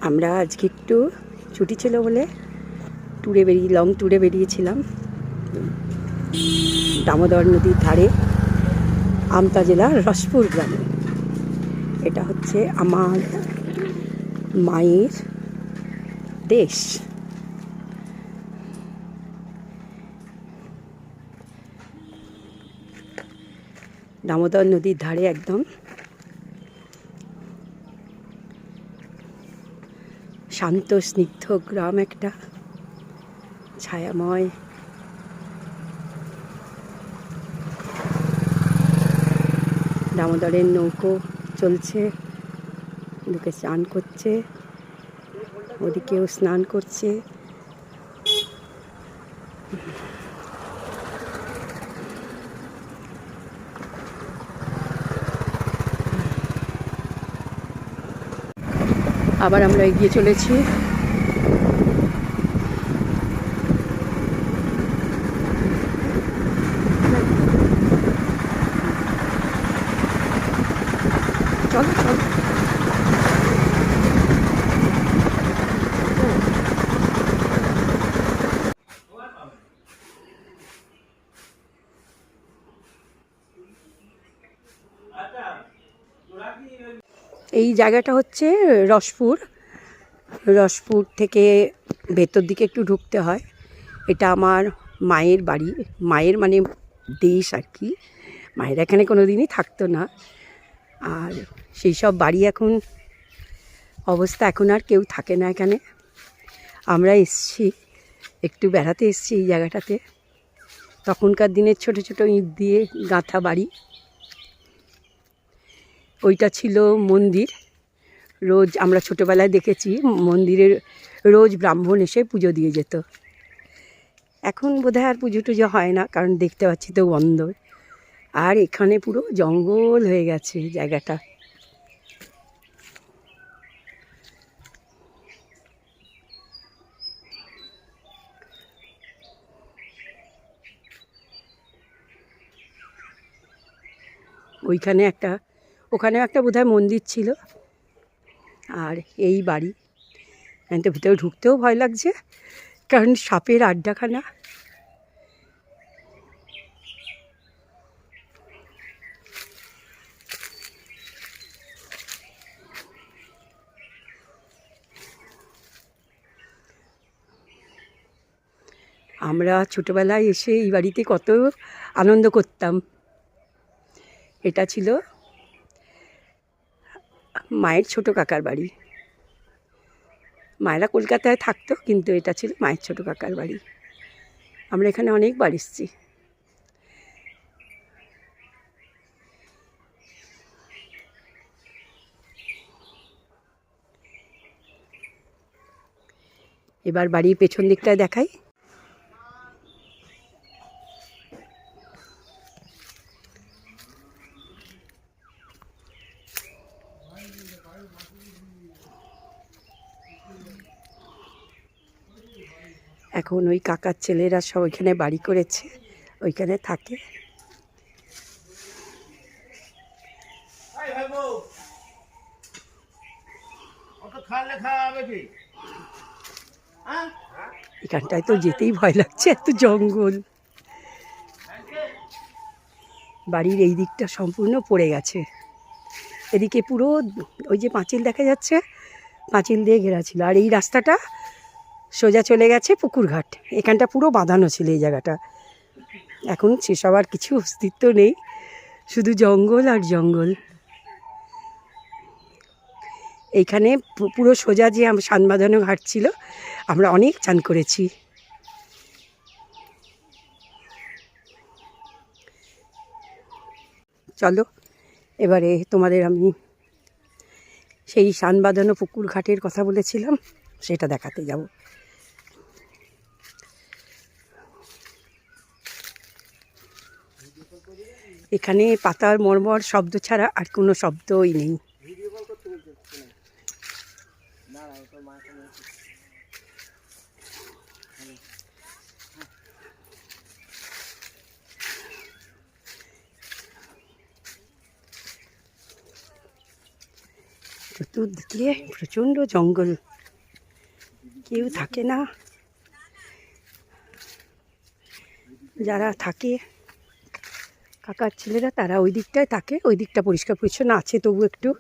আমরা আজকে একটু ছুটি ছিল বলে লং ট্যুরে বেরিয়েছিলাম দামোদর নদীর ধারে আমতা জেলার রসপুর গ্রামে। এটা হচ্ছে আমার মায়ের দেশ। দামোদর নদীর ধারে একদম শান্ত স্নিগ্ধ গ্রাম, একটা ছায়াময়। দামোদরের নৌকো চলছে, লোকে স্নান করছে, ওদিকেও স্নান করছে। আবার আমরা এগিয়ে চলেছি। চলো চলো। এই জায়গাটা হচ্ছে রসপুর থেকে ভেতর দিকে একটু ঢুকতে হয়। এটা আমার মায়ের বাড়ি, মায়ের মানে দেশ আর কি। মায়ের এখানে কোনো দিনই থাকতো না, আর সেই সব বাড়ি এখন অবস্থা, এখন আর কেউ থাকে না এখানে। আমরা এসছি, একটু বেড়াতে এসছি এই জায়গাটাতে। তখনকার দিনের ছোট ছোট ইট দিয়ে গাঁথা বাড়ি। ওইটা ছিল মন্দির। রোজ আমরা ছোটোবেলায় দেখেছি মন্দিরের রোজ ব্রাহ্মণ এসে পুজো দিয়ে যেত। এখন বোধহয় আর পুজো টুজো হয় না, কারণ দেখতে পাচ্ছি তো বন্ধ। আর এখানে পুরো জঙ্গল হয়ে গেছে জায়গাটা। ওখানেও একটা বোধহয় মন্দির ছিল। আর এই বাড়ি, তো ভিতরে ঢুকতেও ভয় লাগছে, কারণ সাপের আড্ডাখানা। আমরা ছোটোবেলায় এসে এই বাড়িতে কত আনন্দ করতাম। এটা ছিল মায়ের ছোট কাকার বাড়ি। মায়েরা কলকাতায় থাকতো, কিন্তু এটা ছিল মায়ের ছোট কাকার বাড়ি। আমরা এখানে অনেকবার এসেছি। এবার বাড়ির পেছন দিকটায় দেখাই। এখন ওই কাকার ছেলেরা সব ওইখানে বাড়ি করেছে, ওইখানে থাকে। এখানটায় তো যেতেই ভয় লাগছে, এত জঙ্গল। বাড়ির এই দিকটা সম্পূর্ণ পড়ে গেছে। এদিকে পুরো ওই যে পাঁচিল দেখা যাচ্ছে, পাঁচিল দিয়ে ঘেরা ছিল। আর এই রাস্তাটা সোজা চলে গেছে পুকুরঘাট। এখানটা পুরো বাঁধানো ছিল এই জায়গাটা। এখন সেসব আর কিছু অস্তিত্ব নেই, শুধু জঙ্গল আর জঙ্গল। এইখানে পুরো সোজা যে সান বাঁধানো ঘাট ছিল, আমরা অনেক চান করেছি। চলো এবারে তোমাদের আমি সেই সান বাঁধানো পুকুর ঘাটের কথা বলেছিলাম, সেটা দেখাতে যাব। এখানে পাতার মরমর শব্দ ছাড়া আর কোনো শব্দই নেই। চতুর্দিকে প্রচণ্ড জঙ্গল, কেউ থাকে না। যারা থাকে কাকার ছেলেরা তারা ওই দিকটায় থাকে, ওই দিকটা পরিষ্কার পরিচ্ছন্ন আছে তবু একটু।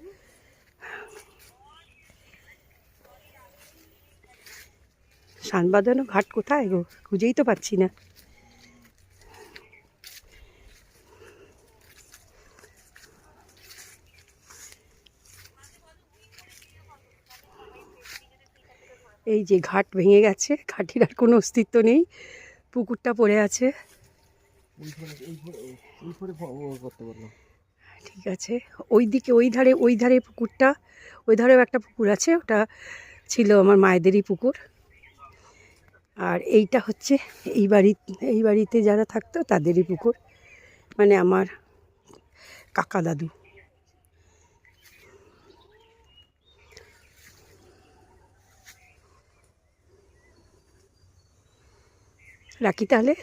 সানবাঁধানো ঘাট কোথায় গো, খুঁজেই তো পাচ্ছি না। এই যে ঘাট ভেঙে গেছে, ঘাটের আর কোনো অস্তিত্ব নেই, পুকুরটা পড়ে আছে। ঠিক আছে, ওই দিকে ওই ধারে পুকুরটা, ওই ধারেও একটা পুকুর আছে, ওটা ছিল আমার মায়েদেরই পুকুর। আর এইটা হচ্ছে এই বাড়িতে যারা থাকতো তাদেরই পুকুর, মানে আমার কাকা দাদু। রাখি তাহলে।